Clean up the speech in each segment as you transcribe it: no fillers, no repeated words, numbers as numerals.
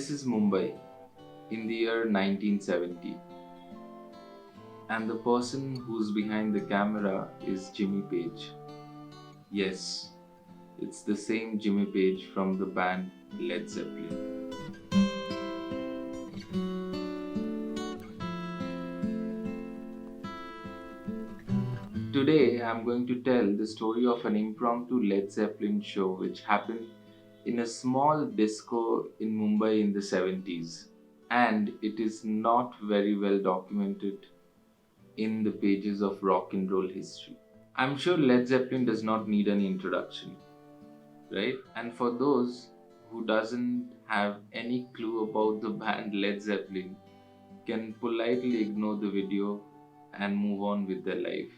This is Mumbai in the year 1970, and the person who's behind the camera is Jimmy Page. Yes, it's the same Jimmy Page from the band Led Zeppelin. Today I'm going to tell the story of an impromptu Led Zeppelin show which happened in a small disco in Mumbai in the 70s, and it is not very well documented in the pages of rock and roll history. I'm sure Led Zeppelin does not need any introduction, right? And for those who doesn't have any clue about the band Led Zeppelin can politely ignore the video and move on with their life.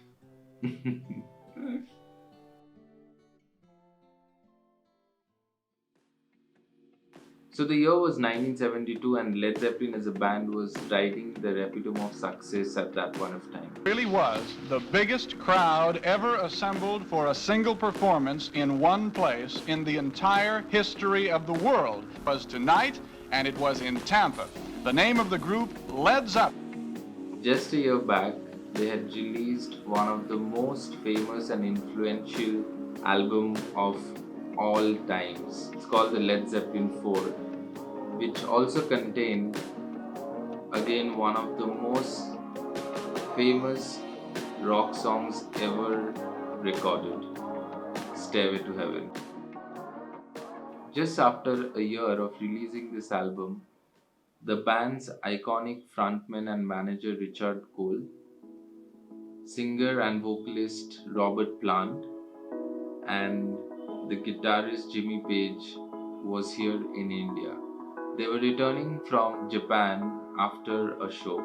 So the year was 1972 and Led Zeppelin as a band was riding the epitome of success at that point of time. Really was the biggest crowd ever assembled for a single performance in one place in the entire history of the world. It was tonight, and it was in Tampa. The name of the group, Led Zep. Just a year back, they had released one of the most famous and influential album of all times. It's called the Led Zeppelin 4, which also contained again one of the most famous rock songs ever recorded, Stairway to Heaven. Just after a year of releasing this album, the band's iconic frontman and manager Richard Cole, singer and vocalist Robert Plant, and the guitarist Jimmy Page was here in India. They were returning from Japan after a show.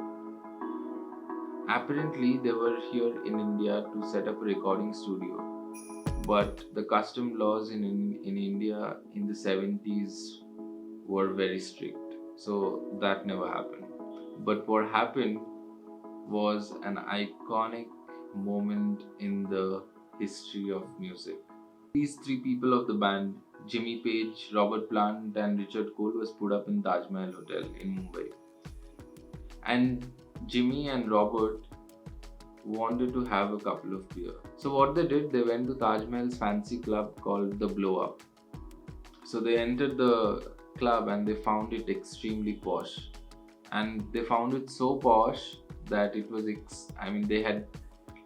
Apparently, they were here in India to set up a recording studio, but the custom laws in India in the 70s were very strict, so that never happened. But what happened was an iconic moment in the history of music. These three people of the band, Jimmy Page, Robert Plant and Richard Cole, was put up in Taj Mahal Hotel in Mumbai. And Jimmy and Robert wanted to have a couple of beer. So what they did, they went to Taj Mahal's fancy club called the Blow Up. So they entered the club and they found it extremely posh. And they found it so posh that it was, they had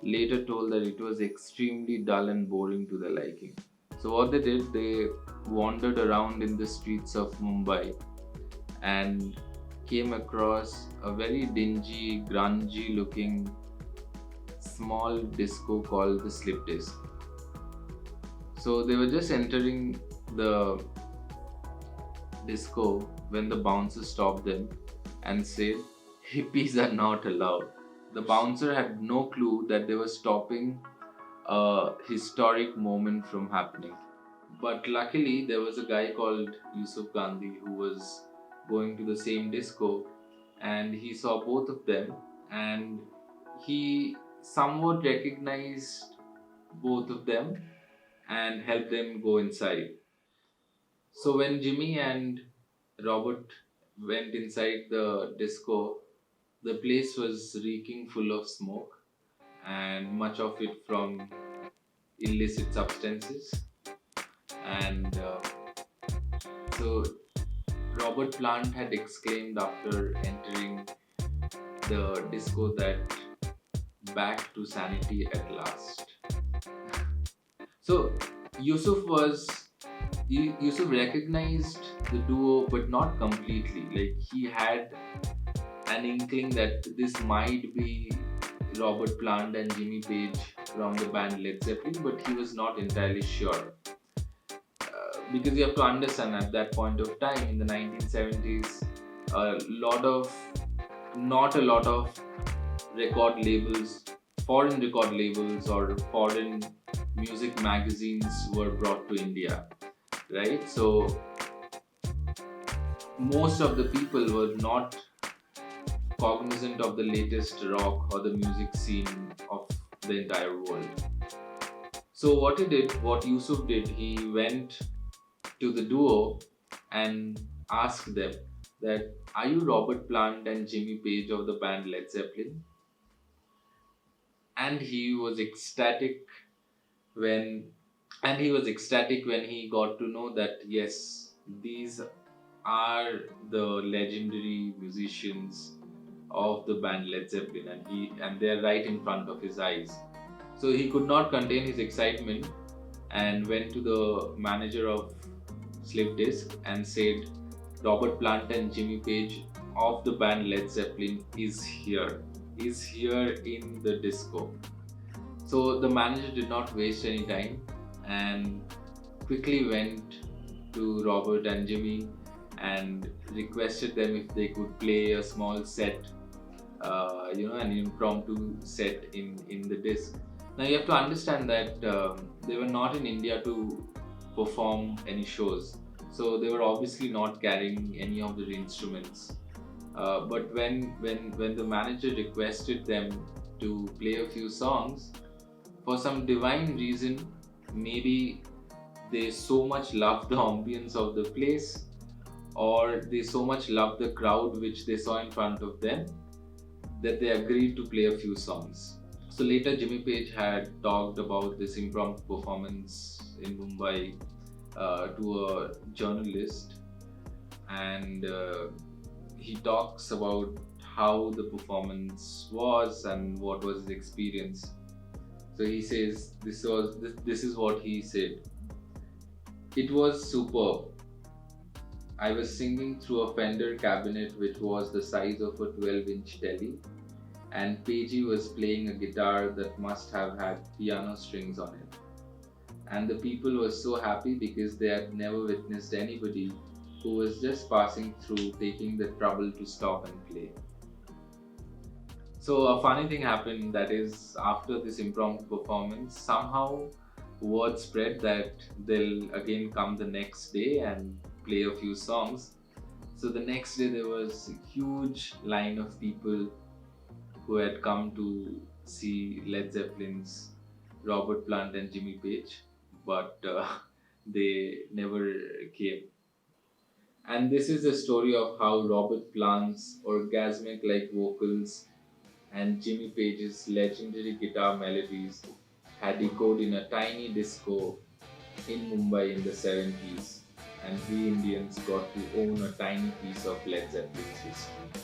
later told that it was extremely dull and boring to their liking. So what they did, they wandered around in the streets of Mumbai and came across a very dingy, grungy looking small disco called the Slip Disc. So they were just entering the disco when the bouncer stopped them and said, "Hippies are not allowed." The bouncer had no clue that they were stopping a historic moment from happening. But luckily, there was a guy called Yusuf who was going to the same disco, and he saw both of them and he somewhat recognized both of them and helped them go inside. So when Jimmy and Robert went inside the disco, the place was reeking full of smoke and much of it from illicit substances. And so Robert Plant had exclaimed after entering the disco that back to sanity at last. So Yusuf recognized the duo, but not completely. Like, he had an inkling that this might be Robert Plant and Jimmy Page from the band Led Zeppelin, but he was not entirely sure. Because you have to understand, at that point of time in the 1970s, not a lot of record labels, foreign record labels or foreign music magazines were brought to India, right? So most of the people were not cognizant of the latest rock or the music scene of the entire world. So what Yusuf did, he went to the duo and asked them that, "Are you Robert Plant and Jimmy Page of the band Led Zeppelin?" And he was ecstatic when when he got to know that yes, these are the legendary musicians of the band Led Zeppelin, and they're right in front of his eyes. So he could not contain his excitement and went to the manager of Slipdisc and said, "Robert Plant and Jimmy Page of the band Led Zeppelin is here in the disco." So the manager did not waste any time and quickly went to Robert and Jimmy and requested them if they could play a small set, an impromptu set in the disc. Now you have to understand that they were not in India to perform any shows, so they were obviously not carrying any of the instruments. But when the manager requested them to play a few songs, for some divine reason, maybe they so much loved the ambience of the place, or they so much loved the crowd which they saw in front of them, that they agreed to play a few songs. So later, Jimmy Page had talked about this impromptu performance in Mumbai to a journalist, and he talks about how the performance was and what was his experience. So he says this is what he said. "It was superb. I was singing through a Fender cabinet which was the size of a 12-inch telly, and Pagey was playing a guitar that must have had piano strings on it. And the people were so happy because they had never witnessed anybody who was just passing through taking the trouble to stop and play." So a funny thing happened, that is, after this impromptu performance, somehow word spread that they'll again come the next day and play a few songs. So the next day there was a huge line of people who had come to see Led Zeppelin's Robert Plant and Jimmy Page, but they never came. And this is the story of how Robert Plant's orgasmic like vocals and Jimmy Page's legendary guitar melodies had echoed in a tiny disco in Mumbai in the 70s, and we Indians got to own a tiny piece of Led Zeppelin's history.